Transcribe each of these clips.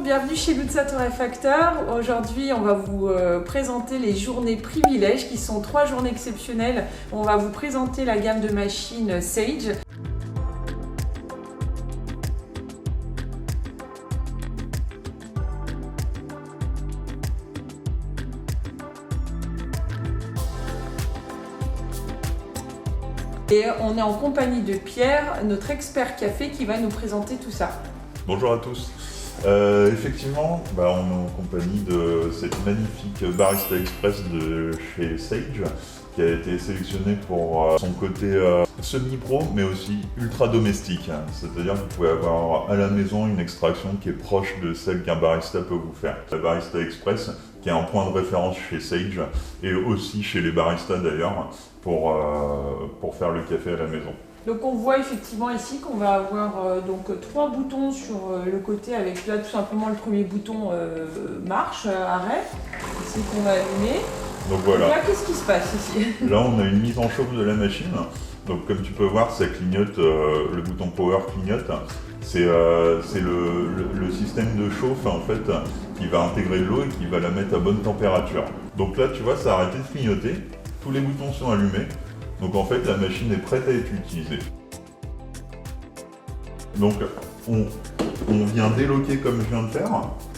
bienvenue chez Lutza Torréfacteur. Aujourd'hui, on va vous présenter les journées privilèges qui sont 3 journées exceptionnelles. On va vous présenter la gamme de machines Sage. Et on est en compagnie de Pierre, notre expert café, qui va nous présenter tout ça. Bonjour à tous. Effectivement, on est en compagnie de cette magnifique Barista Express de chez Sage, qui a été sélectionnée pour son côté semi-pro, mais aussi ultra domestique. C'est-à-dire que vous pouvez avoir à la maison une extraction qui est proche de celle qu'un barista peut vous faire. La Barista Express, qui est un point de référence chez Sage, et aussi chez les baristas d'ailleurs, pour faire le café à la maison. Donc on voit effectivement ici qu'on va avoir donc 3 boutons sur le côté avec là tout simplement le premier bouton marche, arrêt, ici qu'on va allumer. Donc voilà. Donc là qu'est-ce qui se passe ici? Là on a une mise en chauffe de la machine. Donc comme tu peux voir ça clignote, le bouton power clignote. C'est le système de chauffe en fait qui va intégrer de l'eau et qui va la mettre à bonne température. Donc là tu vois ça a arrêté de clignoter, tous les boutons sont allumés. Donc en fait la machine est prête à être utilisée. Donc on vient déloquer comme je viens de faire.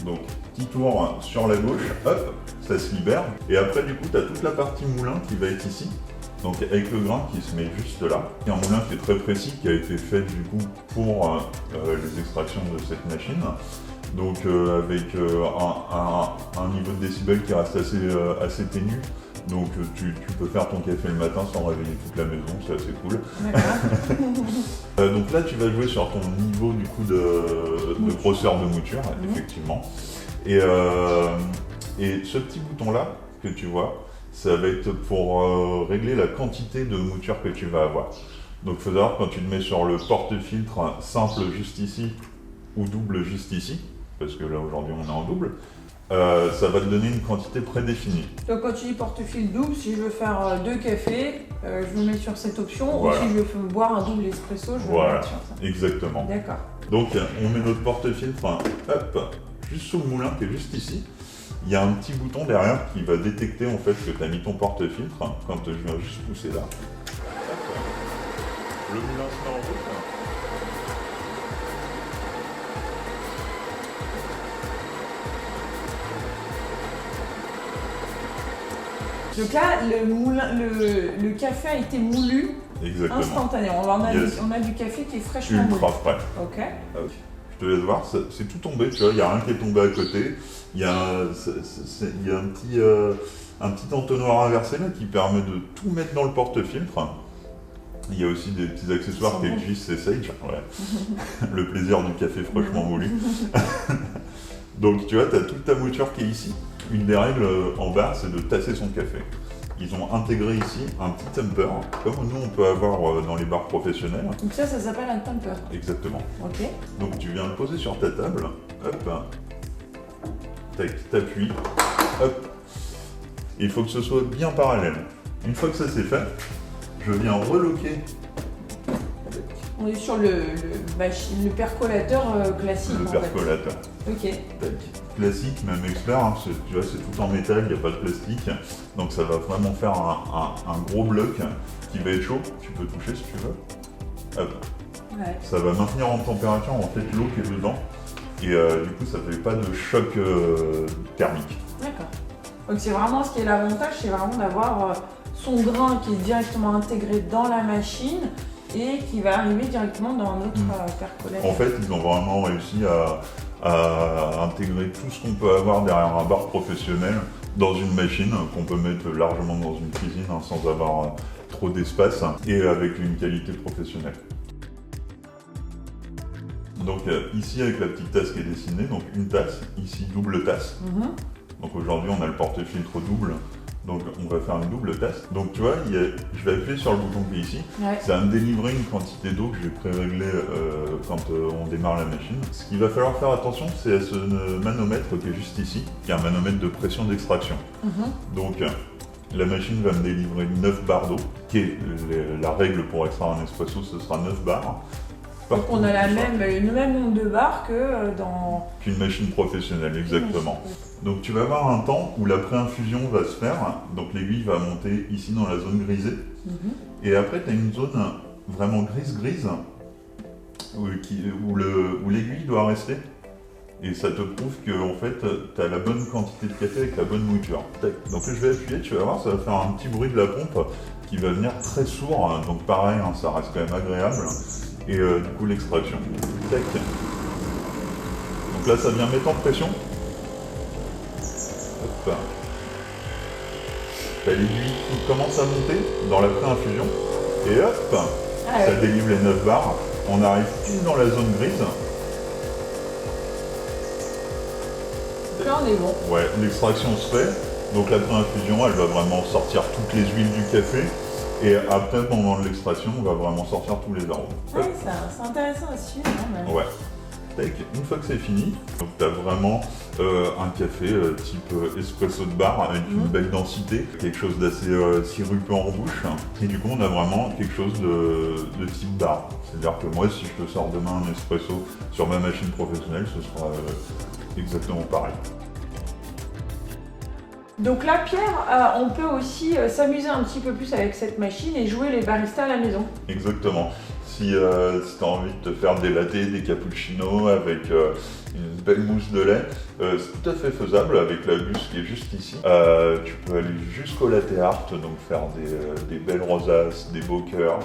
Donc petit tour sur la gauche, hop, ça se libère. Et après du coup tu as toute la partie moulin qui va être ici. Donc avec le grain qui se met juste là. Et un moulin qui est très précis, qui a été fait du coup pour les extractions de cette machine. Donc avec un niveau de décibels qui reste assez ténu. Donc tu peux faire ton café le matin sans réveiller toute la maison, c'est assez cool. Donc là tu vas jouer sur ton niveau du coup de grosseur de mouture, effectivement. Et ce petit bouton là que tu vois, ça va être pour régler la quantité de mouture que tu vas avoir. Donc il faut savoir quand tu te mets sur le porte-filtre simple juste ici ou double juste ici, parce que là aujourd'hui on est en double. Ça va te donner une quantité prédéfinie. Donc quand tu dis porte-fil double, si je veux faire 2 cafés, je me mets sur cette option, voilà. Ou si je veux boire un double espresso, je me mets sur ça. Exactement. D'accord. Donc on met notre porte-filtre, hop, juste sous le moulin qui est juste ici. Il y a un petit bouton derrière qui va détecter en fait que tu as mis ton porte-filtre quand je viens juste pousser là. Le moulin se met en route. Donc là, le café a été moulu. Exactement. Instantanément. On a du café qui est fraîchement moulu. Ultra frais. Ok. Je te laisse voir, c'est tout tombé, tu vois, il n'y a rien qui est tombé à côté. Il y a un petit entonnoir inversé là qui permet de tout mettre dans le porte-filtre. Il y a aussi des petits accessoires qui existent, c'est Sage. Ouais. Le plaisir du café fraîchement moulu. Donc tu vois, tu as toute ta mouture qui est ici. Une des règles en bas, c'est de tasser son café. Ils ont intégré ici un petit temper, comme nous on peut avoir dans les bars professionnels. Donc ça s'appelle un temper. Exactement. Ok. Donc tu viens le poser sur ta table, hop, t'appuies, hop. Il faut que ce soit bien parallèle. Une fois que ça c'est fait, je viens reloquer. On est sur le percolateur classique. Le percolateur. Ok. Classique, même expert, hein, tu vois, c'est tout en métal, il n'y a pas de plastique. Donc ça va vraiment faire un gros bloc qui va être chaud. Tu peux toucher si tu veux. Hop. Ouais. Ça va maintenir en température en fait l'eau qui est dedans. Et du coup ça ne fait pas de choc thermique. D'accord. Donc c'est vraiment ce qui est l'avantage, c'est vraiment d'avoir son grain qui est directement intégré dans la machine et qui va arriver directement dans notre percolateur. En fait, ils ont vraiment réussi à intégrer tout ce qu'on peut avoir derrière un bar professionnel dans une machine qu'on peut mettre largement dans une cuisine sans avoir trop d'espace et avec une qualité professionnelle. Donc ici avec la petite tasse qui est dessinée, donc une tasse, ici double tasse. Donc aujourd'hui on a le porte-filtre double. Donc on va faire une double tasse. Donc tu vois, je vais appuyer sur le bouton qui est ici. Ouais. Ça va me délivrer une quantité d'eau que j'ai pré-réglée quand on démarre la machine. Ce qu'il va falloir faire attention, c'est à ce manomètre qui est juste ici, qui est un manomètre de pression d'extraction. Donc la machine va me délivrer 9 bars d'eau, qui est la règle pour extraire un espresso, ce sera 9 bars. Donc on a une même onde de barre que dans... Qu'une machine professionnelle, exactement. Donc tu vas avoir un temps où la pré-infusion va se faire, donc l'aiguille va monter ici dans la zone grisée, et après tu as une zone vraiment grise où l'aiguille doit rester, et ça te prouve que en fait tu as la bonne quantité de café avec la bonne mouture. Donc je vais appuyer, tu vas voir, ça va faire un petit bruit de la pompe qui va venir très sourd, donc pareil, hein, ça reste quand même agréable, et du coup l'extraction. Tac. Donc là ça vient mettre en pression. Hop. L'aiguille qui commence à monter dans la pré-infusion, et hop, ça délivre les 9 bars. On arrive pile dans la zone grise. Là on est bon. Ouais, l'extraction se fait, donc la pré-infusion elle va vraiment sortir toutes les huiles du café, et après pendant l'extraction on va vraiment sortir tous les arômes. Ouais, c'est intéressant à suivre. Hein, ouais. Une fois que c'est fini, donc tu as vraiment un café type espresso de bar avec une belle densité, quelque chose d'assez sirupeux en bouche, et du coup on a vraiment quelque chose de type bar. C'est-à-dire que moi si je te sors demain un espresso sur ma machine professionnelle, ce sera exactement pareil. Donc là Pierre, on peut aussi s'amuser un petit peu plus avec cette machine et jouer les baristas à la maison. Exactement. Si tu as envie de te faire des lattés, des cappuccinos avec une belle mousse de lait, c'est tout à fait faisable avec la buse qui est juste ici. Tu peux aller jusqu'au latte art, donc faire des belles rosaces, des beaux cœurs.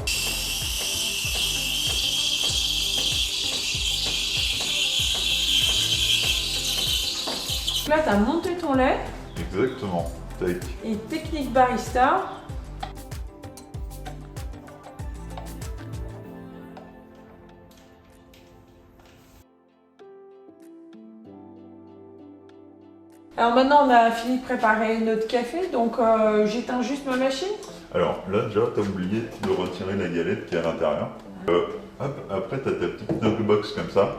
Là tu as monté ton lait. Exactement. Tac. Et technique barista. Alors maintenant on a fini de préparer notre café, donc j'éteins juste ma machine. Alors là déjà tu as oublié de retirer la galette qui est à l'intérieur. Hop, après tu as ta petite knockbox comme ça,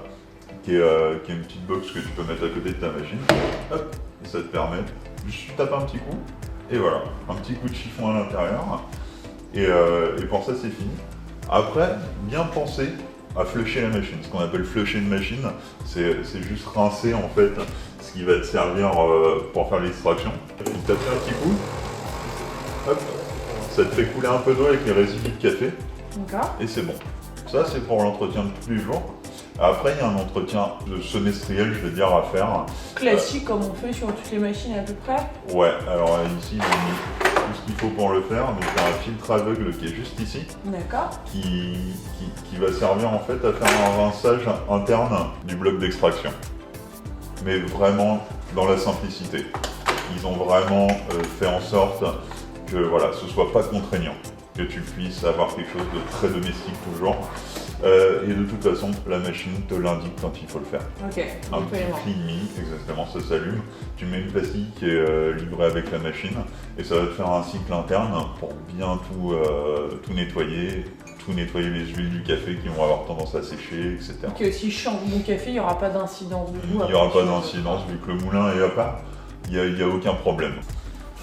qui est une petite box que tu peux mettre à côté de ta machine. Hop, et ça te permet juste tu tapes un petit coup, et voilà, un petit coup de chiffon à l'intérieur, et pour ça c'est fini. Après, bien penser à flusher la machine. Ce qu'on appelle flusher une machine, c'est juste rincer en fait ce qui va te servir pour faire l'extraction. Tu tapes un petit coup, hop, ça te fait couler un peu d'eau avec les résidus de café, et c'est bon. Ça c'est pour l'entretien de tous les jours. Après, il y a un entretien semestriel, je veux dire, à faire. Classique, comme on fait sur toutes les machines à peu près. Ouais, alors ici, j'ai mis tout ce qu'il faut pour le faire. Donc, il y a un filtre aveugle qui est juste ici. D'accord. Qui va servir en fait à faire un rinçage interne du bloc d'extraction. Mais vraiment dans la simplicité. Ils ont vraiment fait en sorte que voilà, ce soit pas contraignant. Que tu puisses avoir quelque chose de très domestique toujours. Et de toute façon, la machine te l'indique quand il faut le faire. Ok, un petit clean me, exactement, ça s'allume. Tu mets une pastille qui est livrée avec la machine et ça va te faire un cycle interne pour bien tout nettoyer les huiles du café qui vont avoir tendance à sécher, etc. Donc si je change mon café, il n'y aura pas d'incidence de goût. Il n'y aura pas d'incidence vu que le moulin est à part, il n'y a aucun problème.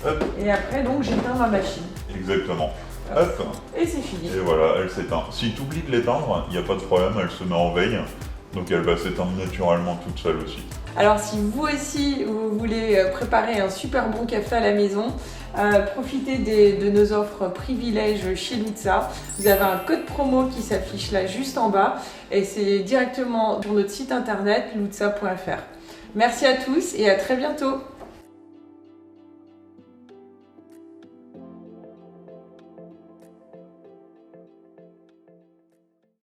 Hop. Et après, donc, j'éteins ma machine. Exactement. Hop. Et c'est fini. Et voilà, elle s'éteint. Si tu oublies de l'éteindre, il n'y a pas de problème, elle se met en veille. Donc elle va s'éteindre naturellement toute seule aussi. Alors si vous aussi, vous voulez préparer un super bon café à la maison, profitez de nos offres privilèges chez Loutsa. Vous avez un code promo qui s'affiche là juste en bas et c'est directement sur notre site internet loutsa.fr. Merci à tous et à très bientôt.